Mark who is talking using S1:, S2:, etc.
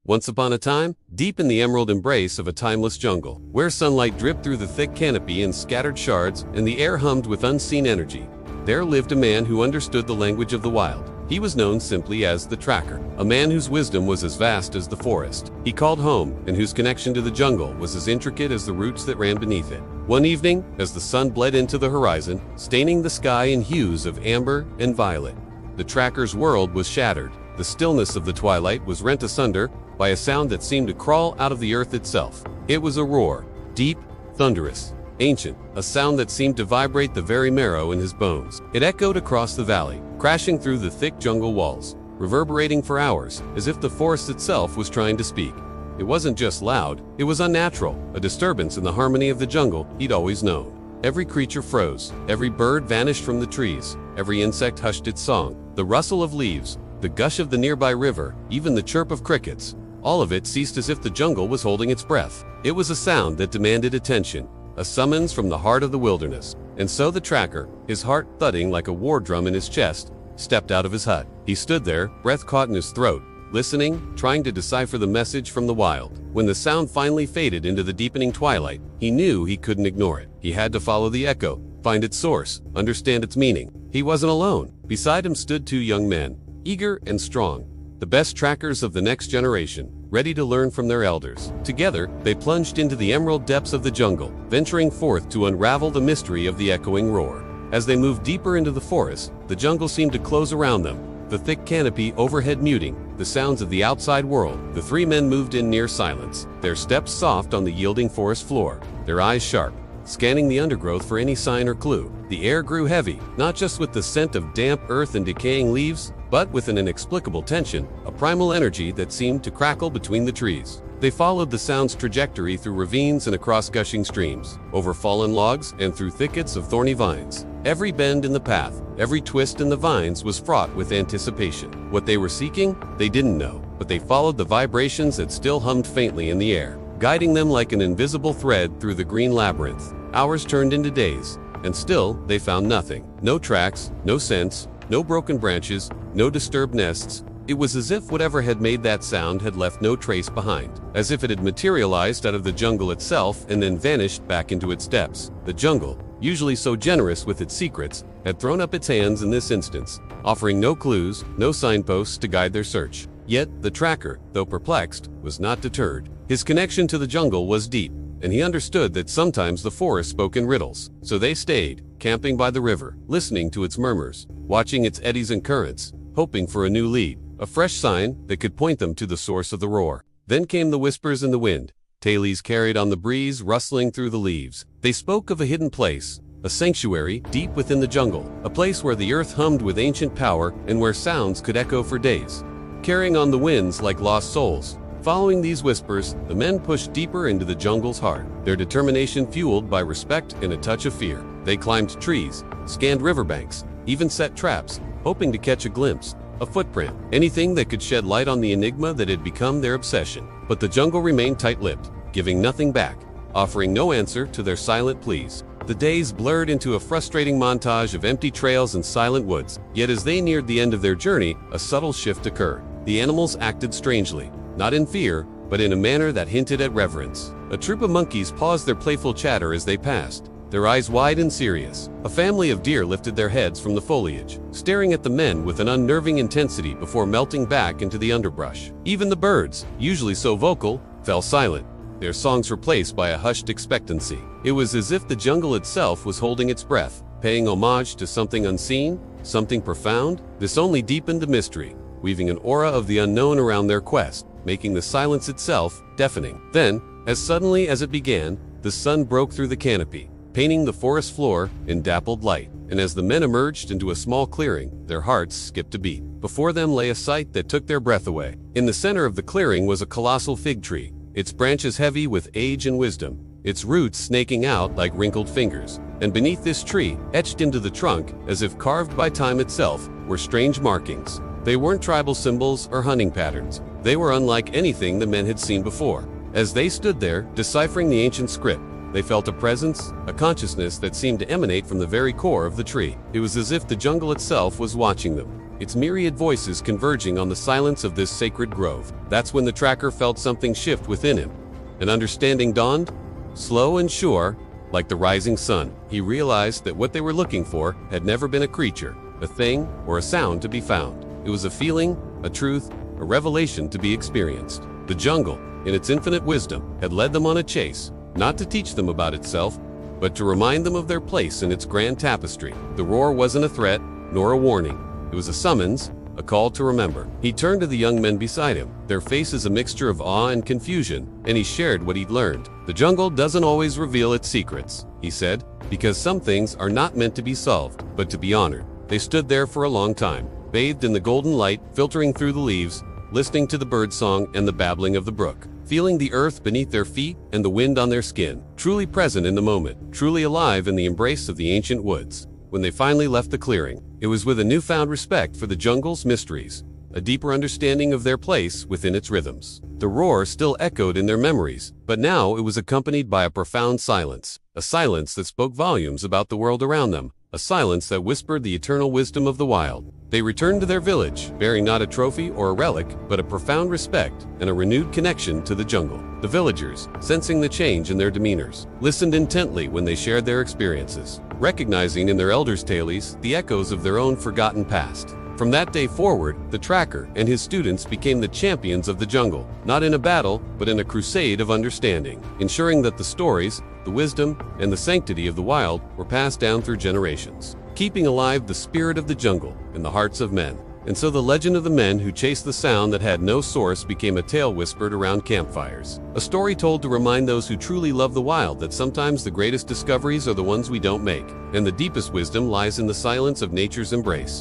S1: Once upon a time, deep in the emerald embrace of a timeless jungle, where sunlight dripped through the thick canopy in scattered shards and the air hummed with unseen energy, there lived a man who understood the language of the wild. He was known simply as the Tracker, a man whose wisdom was as vast as the forest he called home and whose connection to the jungle was as intricate as the roots that ran beneath it. One evening, as the sun bled into the horizon, staining the sky in hues of amber and violet, the Tracker's world was shattered. The stillness of the twilight was rent asunder by a sound that seemed to crawl out of the earth itself. It was a roar, deep, thunderous, ancient, a sound that seemed to vibrate the very marrow in his bones. It echoed across the valley, crashing through the thick jungle walls, reverberating for hours, as if the forest itself was trying to speak. It wasn't just loud, it was unnatural, a disturbance in the harmony of the jungle he'd always known. Every creature froze, every bird vanished from the trees, every insect hushed its song. The rustle of leaves, the gush of the nearby river, even the chirp of crickets, all of it ceased as if the jungle was holding its breath. It was a sound that demanded attention, a summons from the heart of the wilderness. And so the Tracker, his heart thudding like a war drum in his chest, stepped out of his hut. He stood there, breath caught in his throat, listening, trying to decipher the message from the wild. When the sound finally faded into the deepening twilight, he knew he couldn't ignore it. He had to follow the echo, find its source, understand its meaning. He wasn't alone. Beside him stood two young men, eager and strong, the best trackers of the next generation, ready to learn from their elders. Together, they plunged into the emerald depths of the jungle, venturing forth to unravel the mystery of the echoing roar. As they moved deeper into the forest, the jungle seemed to close around them, the thick canopy overhead muting the sounds of the outside world. The three men moved in near silence, their steps soft on the yielding forest floor, their eyes sharp, scanning the undergrowth for any sign or clue. The air grew heavy, not just with the scent of damp earth and decaying leaves, but with an inexplicable tension, a primal energy that seemed to crackle between the trees. They followed the sound's trajectory through ravines and across gushing streams, over fallen logs and through thickets of thorny vines. Every bend in the path, every twist in the vines was fraught with anticipation. What they were seeking, they didn't know, but they followed the vibrations that still hummed faintly in the air, guiding them like an invisible thread through the green labyrinth. Hours turned into days, and still they found nothing. No tracks, no scents, no broken branches, no disturbed nests. It was as if whatever had made that sound had left no trace behind, as if it had materialized out of the jungle itself and then vanished back into its depths. The jungle, usually so generous with its secrets, had thrown up its hands in this instance, offering no clues, no signposts to guide their search. Yet the Tracker, though perplexed, was not deterred. His connection to the jungle was deep, and he understood that sometimes the forest spoke in riddles. So they stayed, camping by the river, listening to its murmurs, watching its eddies and currents, hoping for a new lead, a fresh sign that could point them to the source of the roar. Then came the whispers in the wind, tailies carried on the breeze rustling through the leaves. They spoke of a hidden place, a sanctuary deep within the jungle, a place where the earth hummed with ancient power and where sounds could echo for days, carrying on the winds like lost souls. Following these whispers, the men pushed deeper into the jungle's heart, their determination fueled by respect and a touch of fear. They climbed trees, scanned riverbanks, even set traps, hoping to catch a glimpse, a footprint, anything that could shed light on the enigma that had become their obsession. But the jungle remained tight-lipped, giving nothing back, offering no answer to their silent pleas. The days blurred into a frustrating montage of empty trails and silent woods. Yet as they neared the end of their journey, a subtle shift occurred. The animals acted strangely, not in fear, but in a manner that hinted at reverence. A troop of monkeys paused their playful chatter as they passed, their eyes wide and serious. A family of deer lifted their heads from the foliage, staring at the men with an unnerving intensity before melting back into the underbrush. Even the birds, usually so vocal, fell silent, their songs replaced by a hushed expectancy. It was as if the jungle itself was holding its breath, paying homage to something unseen, something profound. This only deepened the mystery, weaving an aura of the unknown around their quest, making the silence itself deafening. Then, as suddenly as it began, the sun broke through the canopy, painting the forest floor in dappled light. And as the men emerged into a small clearing, their hearts skipped a beat. Before them lay a sight that took their breath away. In the center of the clearing was a colossal fig tree, its branches heavy with age and wisdom, its roots snaking out like wrinkled fingers. And beneath this tree, etched into the trunk, as if carved by time itself, were strange markings. They weren't tribal symbols or hunting patterns. They were unlike anything the men had seen before. As they stood there, deciphering the ancient script, they felt a presence, a consciousness that seemed to emanate from the very core of the tree. It was as if the jungle itself was watching them, its myriad voices converging on the silence of this sacred grove. That's when the tracker felt something shift within him. An understanding dawned, slow and sure, like the rising sun. He realized that what they were looking for had never been a creature, a thing, or a sound to be found. It was a feeling, a truth, a revelation to be experienced. The jungle, in its infinite wisdom, had led them on a chase, not to teach them about itself, but to remind them of their place in its grand tapestry. The roar wasn't a threat, nor a warning. It was a summons, a call to remember. He turned to the young men beside him, their faces a mixture of awe and confusion, and he shared what he'd learned. The jungle doesn't always reveal its secrets, he said, because some things are not meant to be solved, but to be honored. They stood there for a long time, bathed in the golden light filtering through the leaves, listening to the birdsong and the babbling of the brook, feeling the earth beneath their feet and the wind on their skin, truly present in the moment, truly alive in the embrace of the ancient woods. When they finally left the clearing, it was with a newfound respect for the jungle's mysteries, a deeper understanding of their place within its rhythms. The roar still echoed in their memories, but now it was accompanied by a profound silence, a silence that spoke volumes about the world around them, a silence that whispered the eternal wisdom of the wild. They returned to their village, bearing not a trophy or a relic, but a profound respect and a renewed connection to the jungle. The villagers, sensing the change in their demeanors, listened intently when they shared their experiences, recognizing in their elders' tales the echoes of their own forgotten past. From that day forward, the tracker and his students became the champions of the jungle, not in a battle, but in a crusade of understanding, ensuring that the stories, the wisdom, and the sanctity of the wild were passed down through generations, keeping alive the spirit of the jungle in the hearts of men. And so the legend of the men who chased the sound that had no source became a tale whispered around campfires, a story told to remind those who truly love the wild that sometimes the greatest discoveries are the ones we don't make, and the deepest wisdom lies in the silence of nature's embrace.